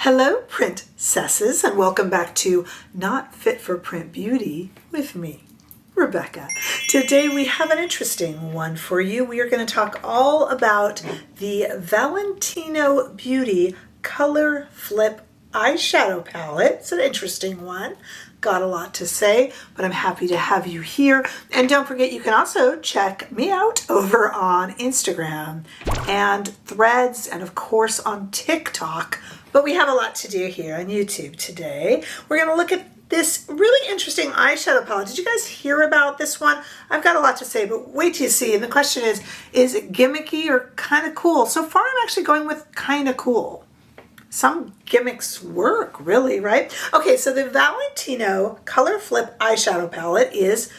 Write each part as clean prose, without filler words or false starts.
Hello, princesses, and welcome back to Not Fit for Print Beauty with me, Rebecca. Today we have an interesting one for you. We are going to talk all about the Valentino Beauty Color Flip Eyeshadow Palette. It's an interesting one. Got a lot to say, but I'm happy to have you here. And don't forget, you can also check me out over on Instagram and Threads and of course on TikTok. But we have a lot to do here on YouTube today. We're going to look at this really interesting eyeshadow palette. Did you guys hear about this one? I've got a lot to say, but wait till you see. And the question is it gimmicky or kind of cool? So far, I'm actually going with kind of cool. Some gimmicks work, really, right? Okay, so the Valentino Color Flip Eyeshadow Palette is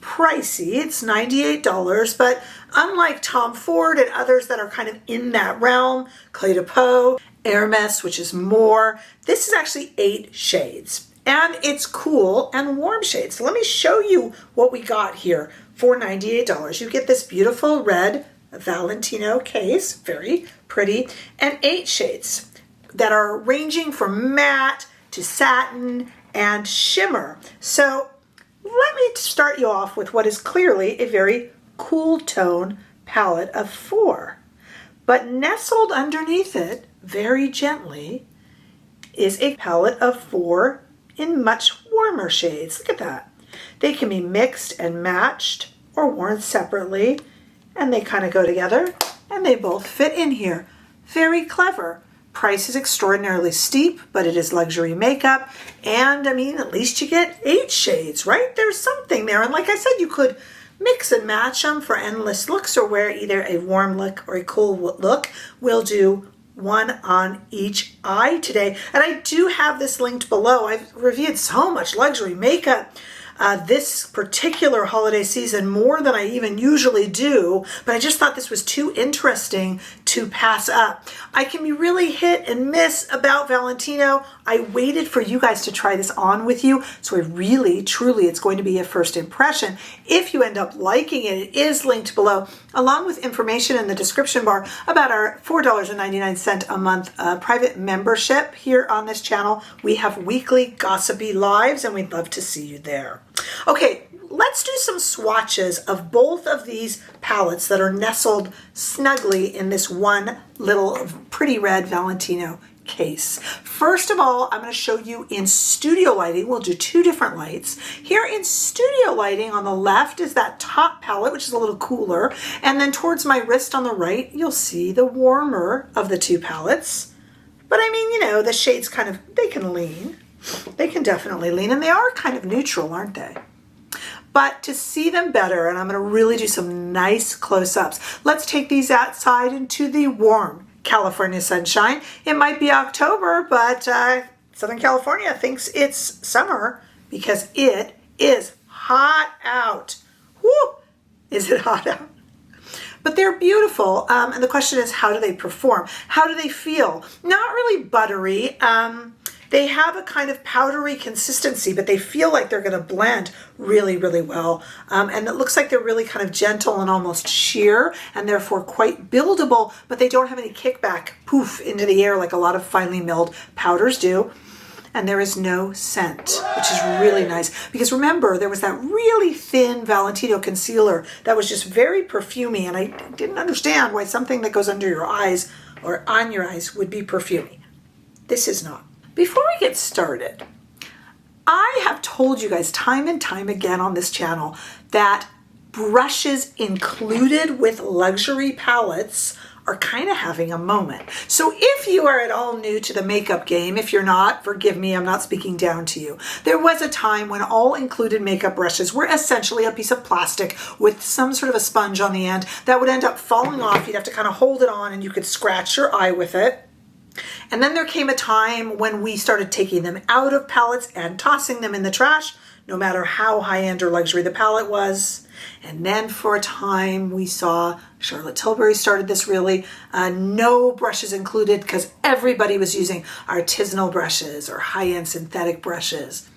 pricey. It's $98, but unlike Tom Ford and others that are kind of in that realm, Clé de Peau, Hermes, which is more, this is actually 8 shades. And it's cool and warm shades. So let me show you what we got here for $98. You get this beautiful red Valentino case, very pretty, and 8 shades that are ranging from matte to satin and shimmer. So let me start you off with what is clearly a very cool tone palette of 4. But nestled underneath it, very gently, is a palette of 4 in much warmer shades. Look at that. They can be mixed and matched or worn separately, and they kind of go together, and they both fit in here. Very clever. Price is extraordinarily steep, but it is luxury makeup. And I mean, at least you get 8 shades, right? There's something there. And like I said, you could mix and match them for endless looks or wear either a warm look or a cool look. We'll do one on each eye today. And I do have this linked below. I've reviewed so much luxury makeup this particular holiday season, more than I even usually do, but I just thought this was too interesting to pass up. I can be really hit and miss about Valentino. I waited for you guys to try this on with you, so I really, truly, it's going to be a first impression. If you end up liking it, it is linked below, along with information in the description bar about our $4.99 a month private membership here on this channel. We have weekly gossipy lives, and we'd love to see you there. Okay, let's do some swatches of both of these palettes that are nestled snugly in this one little pretty red Valentino case. First of all, I'm going to show you in studio lighting. We'll do 2 different lights. Here in studio lighting on the left is that top palette, which is a little cooler. And then towards my wrist on the right, you'll see the warmer of the 2 palettes. But I mean, you know, the shades kind of, they can lean. They can definitely lean, and they are kind of neutral, aren't they? But to see them better, and I'm going to really do some nice close-ups, let's take these outside into the warm California sunshine. It might be October, but Southern California thinks it's summer because it is hot out. Woo! Is it hot out? But they're beautiful, and the question is, how do they perform? How do they feel? Not really buttery. They have a kind of powdery consistency, but they feel like they're going to blend really, really well. And it looks like they're really kind of gentle and almost sheer, and therefore quite buildable, but they don't have any kickback, poof, into the air like a lot of finely milled powders do. And there is no scent, which is really nice. Because remember, there was that really thin Valentino concealer that was just very perfumey, and I didn't understand why something that goes under your eyes or on your eyes would be perfumey. This is not. Before we get started, I have told you guys time and time again on this channel that brushes included with luxury palettes are kind of having a moment. So if you are at all new to the makeup game, if you're not, forgive me, I'm not speaking down to you. There was a time when all included makeup brushes were essentially a piece of plastic with some sort of a sponge on the end that would end up falling off. You'd have to kind of hold it on and you could scratch your eye with it. And then there came a time when we started taking them out of palettes and tossing them in the trash, no matter how high-end or luxury the palette was. And then for a time we saw Charlotte Tilbury started this really, no brushes included because everybody was using artisanal brushes or high-end synthetic brushes.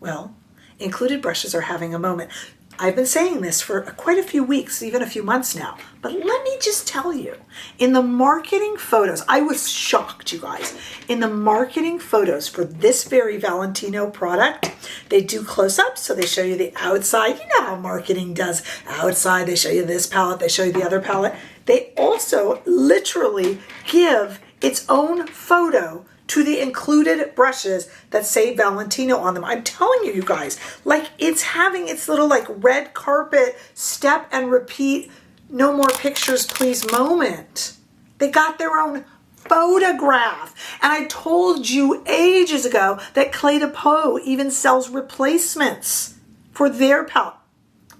Well, included brushes are having a moment. I've been saying this for quite a few weeks, even a few months now, but let me just tell you, in the marketing photos, I was shocked, you guys. In the marketing photos for this very Valentino product, they do close-ups, so they show you the outside. You know how marketing does outside. They show you this palette, they show you the other palette. They also literally give its own photo to the included brushes that say Valentino on them. I'm telling you, you guys, like it's having its little like red carpet step and repeat, no more pictures please moment. They got their own photograph. And I told you ages ago that Clé de Peau even sells replacements for their palette.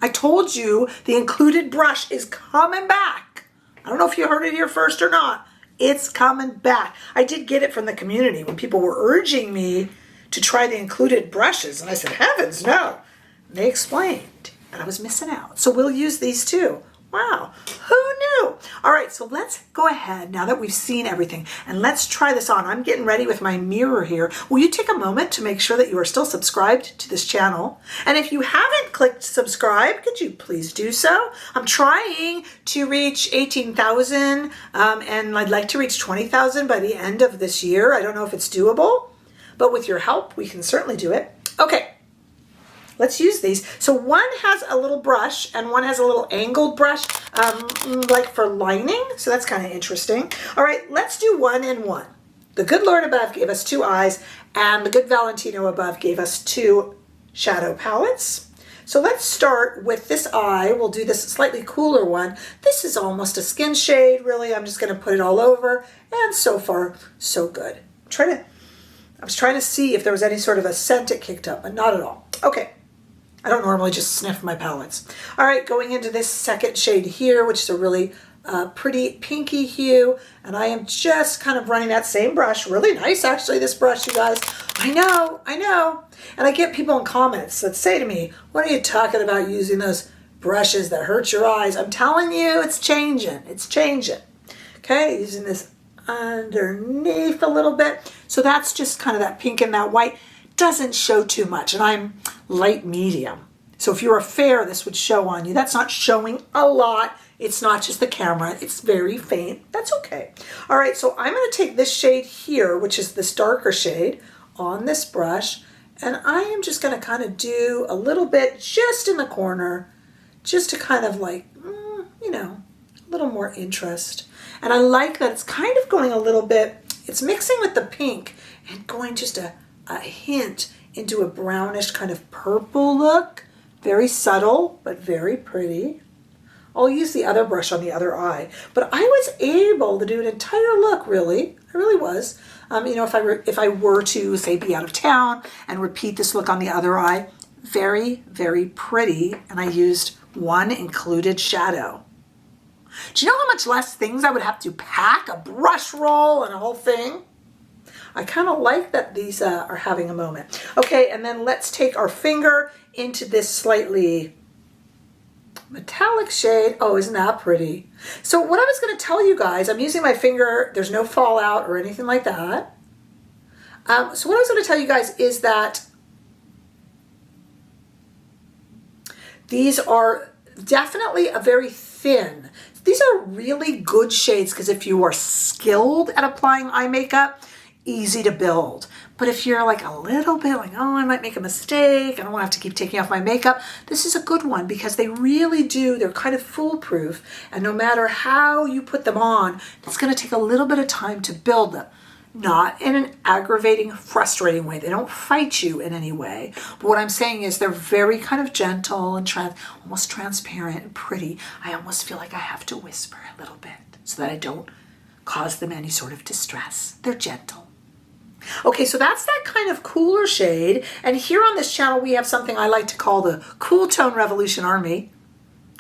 I told you the included brush is coming back. I don't know if you heard it here first or not. It's coming back. I did get it from the community when people were urging me to try the included brushes. And I said, heavens, no. And they explained, and I was missing out. So we'll use these too. Wow, who knew? All right, so let's go ahead now that we've seen everything and let's try this on. I'm getting ready with my mirror here. Will you take a moment to make sure that you are still subscribed to this channel? And if you haven't clicked subscribe, could you please do so? I'm trying to reach 18,000 and I'd like to reach 20,000 by the end of this year. I don't know if it's doable, but with your help, we can certainly do it. Okay. Let's use these. So one has a little brush and one has a little angled brush, like for lining. So that's kind of interesting. All right, let's do one and one. The good Lord above gave us two eyes and the good Valentino above gave us two shadow palettes. So let's start with this eye. We'll do this slightly cooler one. This is almost a skin shade, really. I'm just going to put it all over. And so far, so good. I was trying to see if there was any sort of a scent it kicked up, but not at all. Okay. I don't normally just sniff my palettes. All right, going into this second shade here, which is a really pretty pinky hue. And I am just kind of running that same brush. Really nice, actually, this brush, you guys. I know. And I get people in comments that say to me, what are you talking about using those brushes that hurt your eyes? I'm telling you, it's changing. It's changing. Okay, using this underneath a little bit. So that's just kind of that pink and that white. Doesn't show too much, and I'm light medium. So if you're a fair, this would show on you. That's not showing a lot. It's not just the camera. It's very faint. That's okay. All right, so I'm going to take this shade here, which is this darker shade, on this brush, and I am just going to kind of do a little bit just in the corner, just to kind of like, you know, a little more interest. And I like that it's kind of going a little bit, it's mixing with the pink and going just a hint into a brownish kind of purple look. Very subtle, but very pretty. I'll use the other brush on the other eye. But I was able to do an entire look, really. I really was. You know, if I were to, say, be out of town and repeat this look on the other eye, very, very pretty. And I used one included shadow. Do you know how much less things I would have to pack? A brush roll and a whole thing? I kind of like that these are having a moment. Okay, and then let's take our finger into this slightly metallic shade. Oh, isn't that pretty? So what I was going to tell you guys, I'm using my finger. There's no fallout or anything like that. So what I was going to tell you guys is that these are definitely a very thin. These are really good shades because if you are skilled at applying eye makeup, easy to build. But if you're like a little bit like, oh, I might make a mistake, I don't want to have to keep taking off my makeup, this is a good one because they really do, they're kind of foolproof. And no matter how you put them on, it's going to take a little bit of time to build them. Not in an aggravating, frustrating way. They don't fight you in any way. But what I'm saying is they're very kind of gentle and almost transparent and pretty. I almost feel like I have to whisper a little bit so that I don't cause them any sort of distress. They're gentle. Okay, so that's that kind of cooler shade. And here on this channel, we have something I like to call the Cool Tone Revolution Army.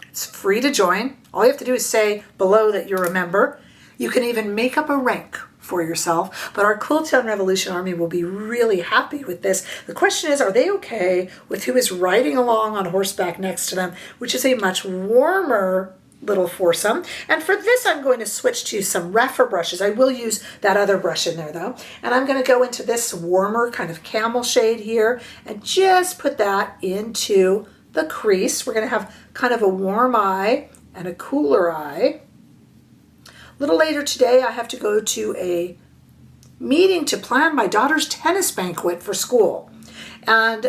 It's free to join. All you have to do is say below that you're a member. You can even make up a rank for yourself. But our Cool Tone Revolution Army will be really happy with this. The question is, are they okay with who is riding along on horseback next to them, which is a much warmer little foursome. And for this, I'm going to switch to some Rephr brushes. I will use that other brush in there though. And I'm going to go into this warmer kind of camel shade here and just put that into the crease. We're going to have kind of a warm eye and a cooler eye. A little later today, I have to go to a meeting to plan my daughter's tennis banquet for school. And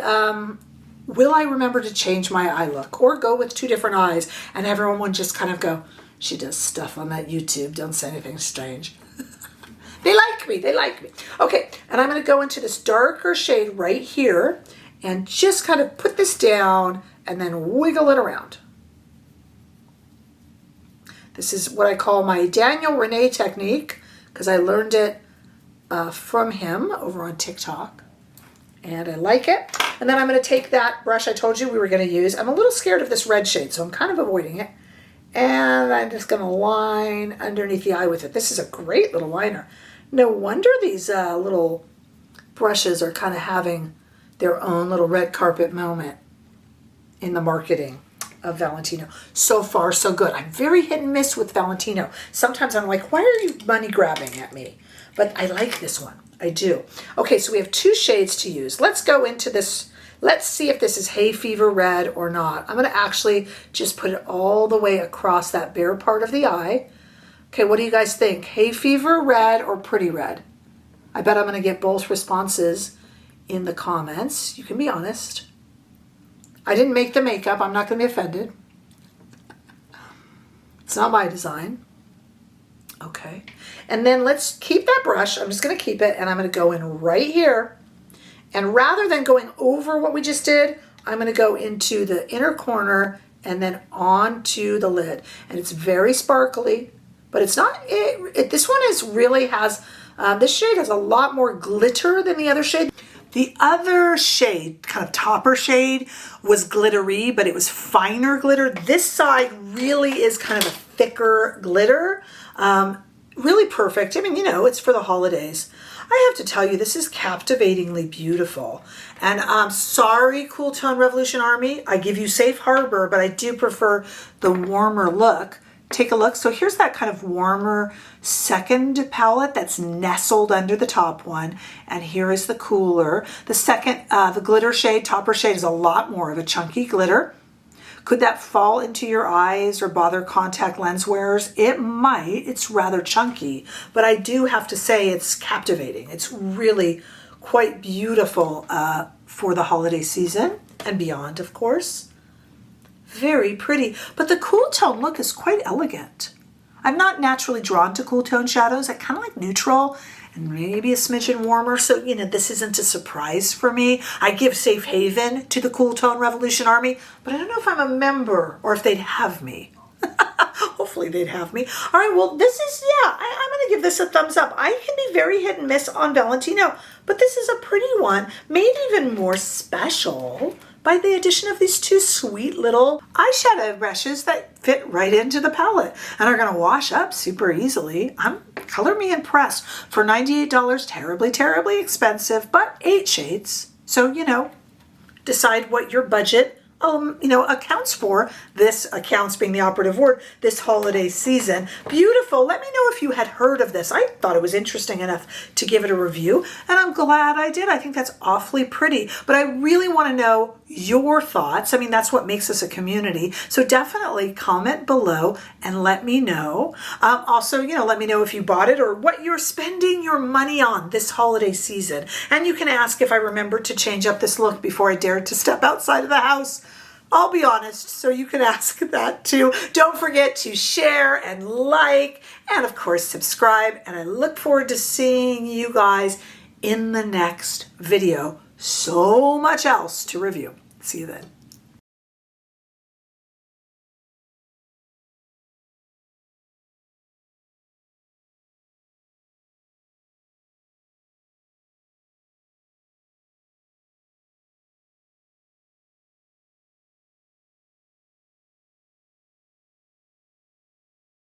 will I remember to change my eye look or go with two different eyes? And everyone would just kind of go, she does stuff on that YouTube. Don't say anything strange. They like me. They like me. Okay, and I'm going to go into this darker shade right here and just kind of put this down and then wiggle it around. This is what I call my Daniel Rene technique because I learned it from him over on TikTok. And I like it. And then I'm going to take that brush I told you we were going to use. I'm a little scared of this red shade, so I'm kind of avoiding it. And I'm just going to line underneath the eye with it. This is a great little liner. No wonder these little brushes are kind of having their own little red carpet moment in the marketing of Valentino. So far, so good. I'm very hit and miss with Valentino. Sometimes I'm like, why are you money grabbing at me? But I like this one. I do. Okay, so we have two shades to use. Let's go into this. Let's see if this is Hay Fever Red or not. I'm going to actually just put it all the way across that bare part of the eye. Okay, what do you guys think? Hay Fever Red or Pretty Red? I bet I'm going to get both responses in the comments. You can be honest. I didn't make the makeup. I'm not going to be offended. It's not my design. Okay. And then let's keep that brush. I'm just going to keep it and I'm going to go in right here. And rather than going over what we just did, I'm going to go into the inner corner and then onto the lid. And it's very sparkly, but it's not, this one is really has, this shade has a lot more glitter than the other shade. The other shade, kind of topper shade, was glittery, but it was finer glitter. This side really is kind of a thicker glitter. Really perfect. I mean, you know, it's for the holidays. I have to tell you, this is captivatingly beautiful. And I'm sorry, Cool Tone Revolution Army. I give you safe harbor, but I do prefer the warmer look. Take a look. So here's that kind of warmer second palette that's nestled under the top one. And here is the cooler. The second, the glitter shade, topper shade, is a lot more of a chunky glitter. Could that fall into your eyes or bother contact lens wearers? It might. It's rather chunky, but I do have to say it's captivating. It's really quite beautiful for the holiday season and beyond, of course. Very pretty, but the cool tone look is quite elegant. I'm not naturally drawn to cool tone shadows. I kind of like neutral and maybe a smidgen warmer. So, you know, this isn't a surprise for me. I give safe haven to the Cool Tone Revolution Army, but I don't know if I'm a member or if they'd have me. Hopefully they'd have me. All right, well, this is, yeah, I'm going to give this a thumbs up. I can be very hit and miss on Valentino, but this is a pretty one, made even more special by the addition of these two sweet little eyeshadow brushes that fit right into the palette and are going to wash up super easily. I'm color me impressed. For $98, terribly, terribly expensive, but 8 shades. So, you know, decide what your budget accounts for. This accounts being the operative word, this holiday season. Beautiful. Let me know if you had heard of this. I thought it was interesting enough to give it a review, and I'm glad I did. I think that's awfully pretty, but I really want to know your thoughts. I mean, that's what makes us a community. So definitely comment below and let me know. Also, you know, let me know if you bought it or what you're spending your money on this holiday season. And you can ask if I remembered to change up this look before I dared to step outside of the house. I'll be honest, so you can ask that too. Don't forget to share and like, and of course subscribe. And I look forward to seeing you guys in the next video. So much else to review. See you then.